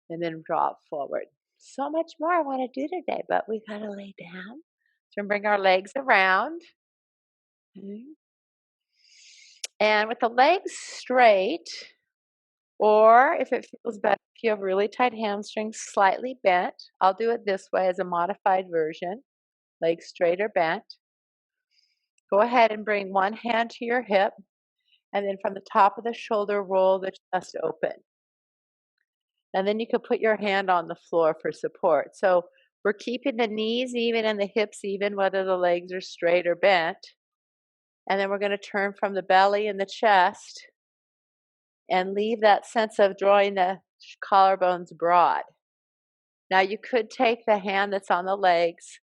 And then drop forward. So much more I want to do today, but we got to lay down. So bring our legs around. Okay. And with the legs straight, or if it feels better, if you have really tight hamstrings, slightly bent. I'll do it this way as a modified version. Legs straight or bent. Go ahead and bring one hand to your hip, and then from the top of the shoulder, roll the chest open. And then you could put your hand on the floor for support. So we're keeping the knees even and the hips even, whether the legs are straight or bent. And then we're going to turn from the belly and the chest and leave that sense of drawing the collarbones broad. Now you could take the hand that's on the legs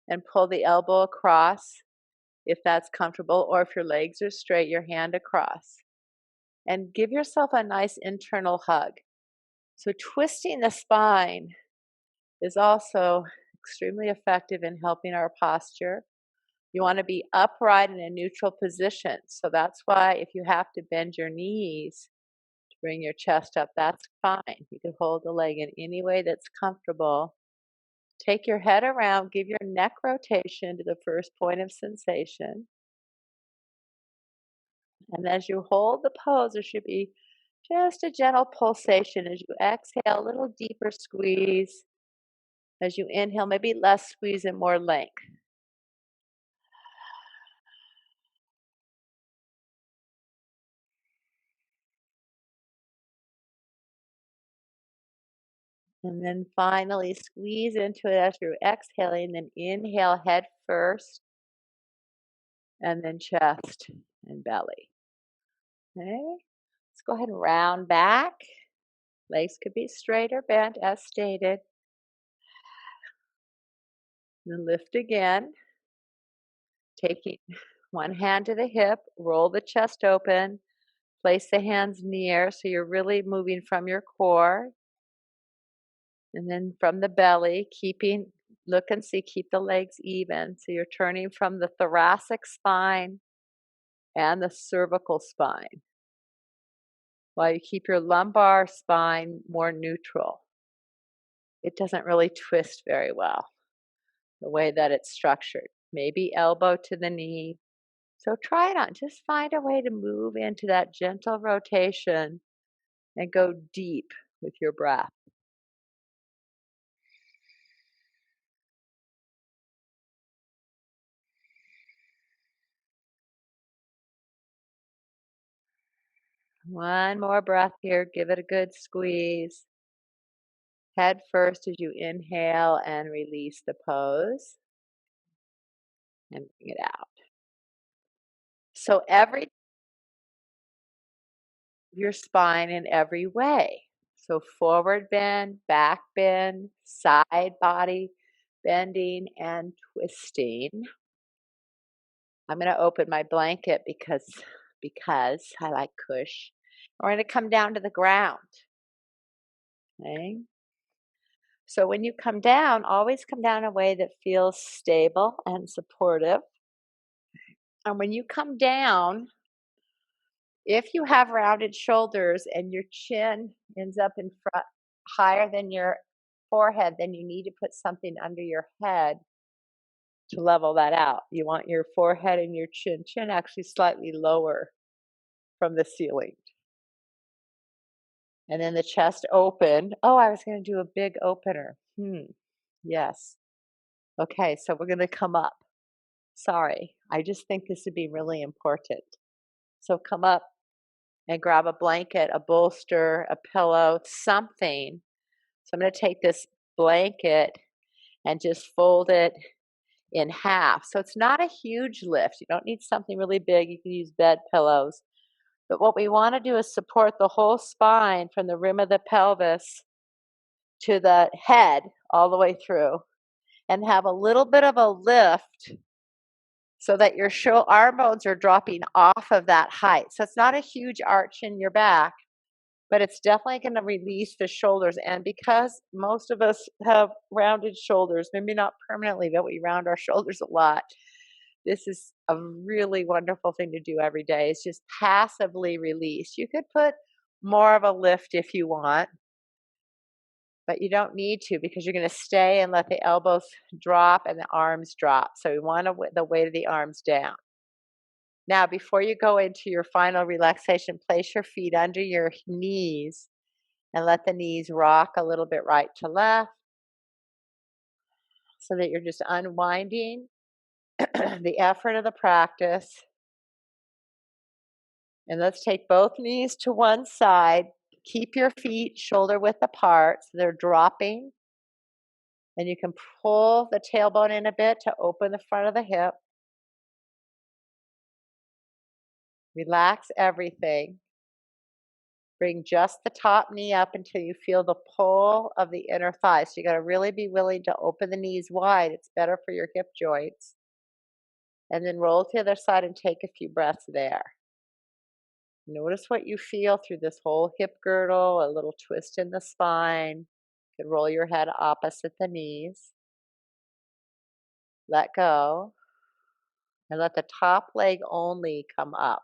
and pull the elbow across if that's comfortable, or if your legs are straight, your hand across. and give yourself a nice internal hug. So, twisting the spine is also extremely effective in helping our posture. You want to be upright in a neutral position. So, that's why if you have to bend your knees to bring your chest up, that's fine. You can hold the leg in any way that's comfortable. Take your head around, give your neck rotation to the first point of sensation. And as you hold the pose, there should be just a gentle pulsation as you exhale, a little deeper squeeze. As you inhale, maybe less squeeze and more length. And then finally squeeze into it as you're exhaling, then inhale head first, and then chest and belly. Okay, let's go ahead and round back. Legs could be straight or bent as stated. Then lift again, taking one hand to the hip, roll the chest open, place the hands near so you're really moving from your core. And then from the belly, look and see, keep the legs even. So you're turning from the thoracic spine and the cervical spine while you keep your lumbar spine more neutral. It doesn't really twist very well the way that it's structured. Maybe elbow to the knee. So try it on. Just find a way to move into that gentle rotation and go deep with your breath. One more breath here. Give it a good squeeze. Head first as you inhale and release the pose and bring it out. So every your spine in every way. So forward bend, back bend, side body bending and twisting. I'm going to open my blanket because I like cush. We're going to come down to the ground. Okay? So when you come down, always come down in a way that feels stable and supportive. And when you come down, if you have rounded shoulders and your chin ends up in front higher than your forehead, then you need to put something under your head to level that out. You want your forehead and your chin actually slightly lower from the ceiling. And then the chest open. Oh, I was going to do a big opener. Yes. Okay, so we're going to come up. Sorry, I just think this would be really important. So come up and grab a blanket, a bolster, a pillow, something. So I'm going to take this blanket and just fold it in half. So it's not a huge lift. You don't need something really big. You can use bed pillows. But what we want to do is support the whole spine from the rim of the pelvis to the head all the way through and have a little bit of a lift so that your arm bones are dropping off of that height. So it's not a huge arch in your back, but it's definitely going to release the shoulders. And because most of us have rounded shoulders, maybe not permanently, but we round our shoulders a lot, this is a really wonderful thing to do every day. It's just passively release. You could put more of a lift if you want, but you don't need to because you're going to stay and let the elbows drop and the arms drop. So we want the weight of the arms down. Now, before you go into your final relaxation, place your feet under your knees and let the knees rock a little bit right to left so that you're just unwinding the effort of the practice. And let's take both knees to one side. Keep your feet shoulder width apart so they're dropping. And you can pull the tailbone in a bit to open the front of the hip. Relax everything. Bring just the top knee up until you feel the pull of the inner thigh. So you got to really be willing to open the knees wide. It's better for your hip joints. And then roll to the other side and take a few breaths there. Notice what you feel through this whole hip girdle, a little twist in the spine. You can roll your head opposite the knees. Let go and let the top leg only come up.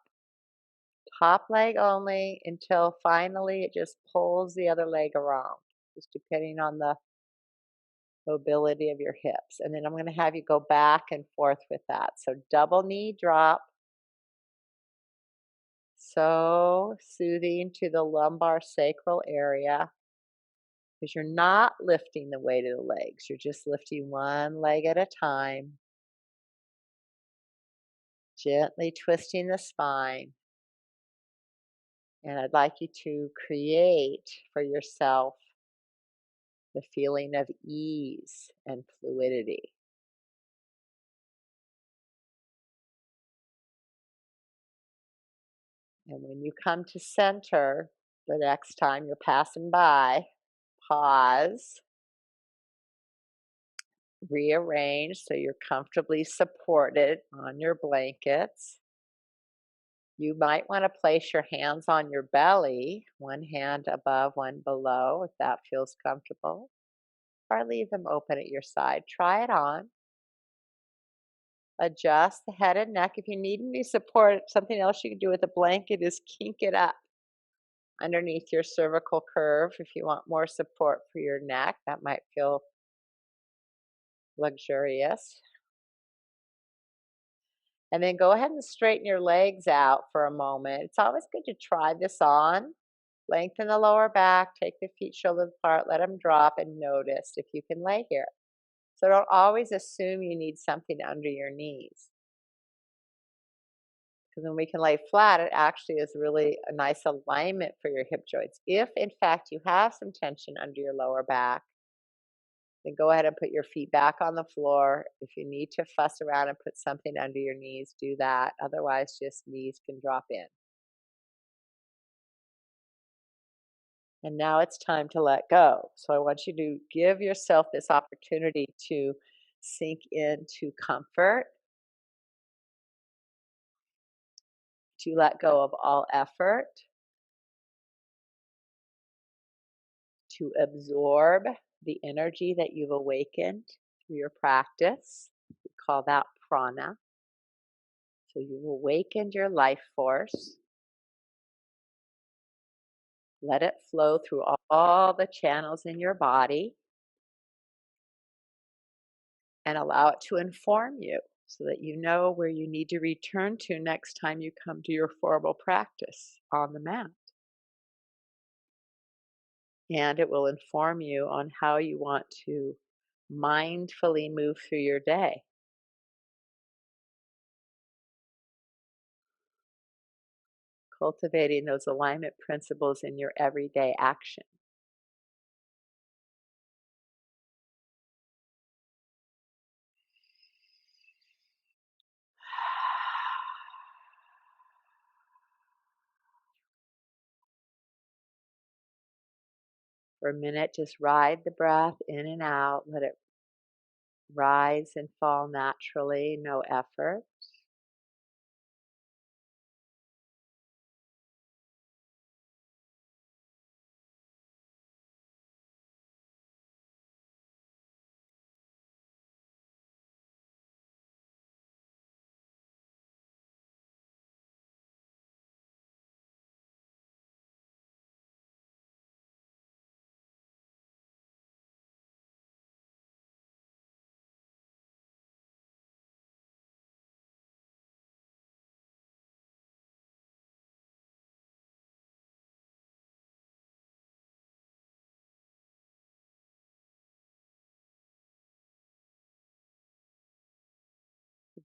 Top leg only until finally it just pulls the other leg around, just depending on the mobility of your hips. And then I'm going to have you go back and forth with that. So double knee drop. So soothing to the lumbar sacral area because you're not lifting the weight of the legs. You're just lifting one leg at a time, gently twisting the spine. And I'd like you to create for yourself the feeling of ease and fluidity. And when you come to center the next time you're passing by, pause, rearrange so you're comfortably supported on your blankets. You might want to place your hands on your belly, one hand above, one below, if that feels comfortable, or leave them open at your side. Try it on. Adjust the head and neck. If you need any support, something else you can do with a blanket is kink it up underneath your cervical curve if you want more support for your neck. That might feel luxurious. And then go ahead and straighten your legs out for a moment. It's always good to try this on. Lengthen the lower back, take the feet shoulder apart, let them drop, and notice if you can lay here. So don't always assume you need something under your knees. Because when we can lay flat, it actually is really a nice alignment for your hip joints. If, in fact, you have some tension under your lower back, then go ahead and put your feet back on the floor. If you need to fuss around and put something under your knees, do that. Otherwise, just knees can drop in. And now it's time to let go. So I want you to give yourself this opportunity to sink into comfort, to let go of all effort, to absorb the energy that you've awakened through your practice. We call that prana. So you've awakened your life force. Let it flow through all the channels in your body and allow it to inform you so that you know where you need to return to next time you come to your formal practice on the mat. And it will inform you on how you want to mindfully move through your day. Cultivating those alignment principles in your everyday action. For a minute, just ride the breath in and out. Let it rise and fall naturally, no effort.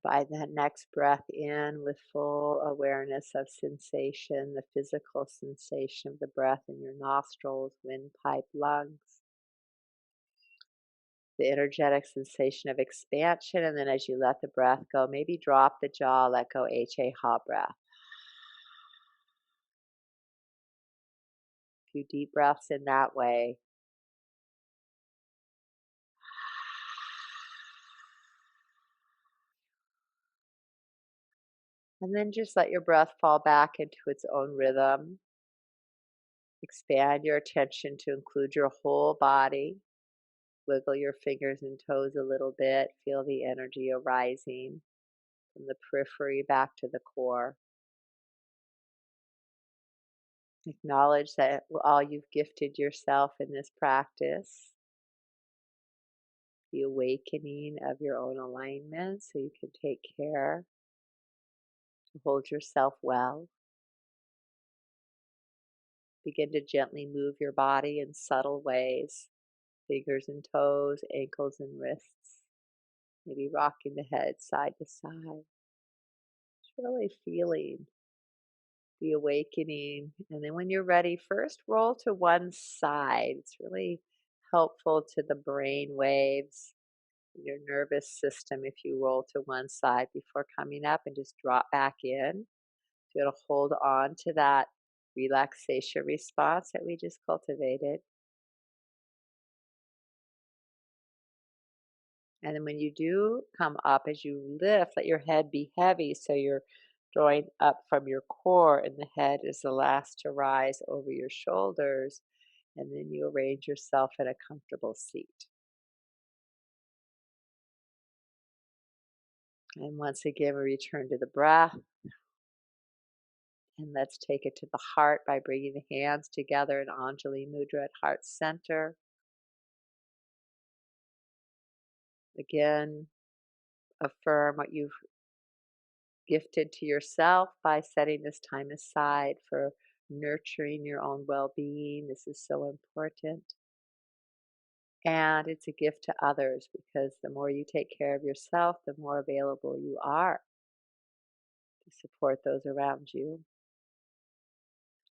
By that next breath in with full awareness of sensation, the physical sensation of the breath in your nostrils, windpipe, lungs, the energetic sensation of expansion. And then as you let the breath go, maybe drop the jaw, let go HA ha breath. A few deep breaths in that way. And then just let your breath fall back into its own rhythm. Expand your attention to include your whole body. Wiggle your fingers and toes a little bit. Feel the energy arising from the periphery back to the core. Acknowledge that all you've gifted yourself in this practice, the awakening of your own alignment so you can take care to hold yourself well. Begin to gently move your body in subtle ways, fingers and toes, ankles and wrists, maybe rocking the head side to side. Just really feeling the awakening. And then when you're ready, first roll to one side. It's really helpful to the brain waves, your nervous system if you roll to one side before coming up and just drop back in. So it'll hold on to that relaxation response that we just cultivated. And then when you do come up, as you lift, let your head be heavy so you're drawing up from your core, and the head is the last to rise over your shoulders. And then you arrange yourself in a comfortable seat. And once again, we return to the breath. And let's take it to the heart by bringing the hands together in Anjali Mudra at heart center. Again, affirm what you've gifted to yourself by setting this time aside for nurturing your own well being. This is so important. And it's a gift to others because the more you take care of yourself, the more available you are to support those around you.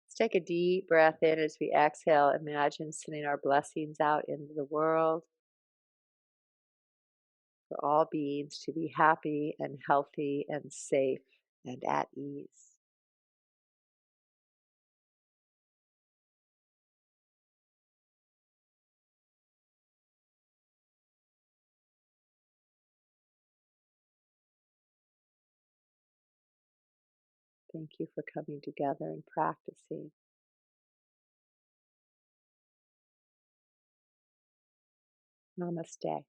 Let's take a deep breath in as we exhale. Imagine sending our blessings out into the world for all beings to be happy and healthy and safe and at ease. Thank you for coming together and practicing. Namaste.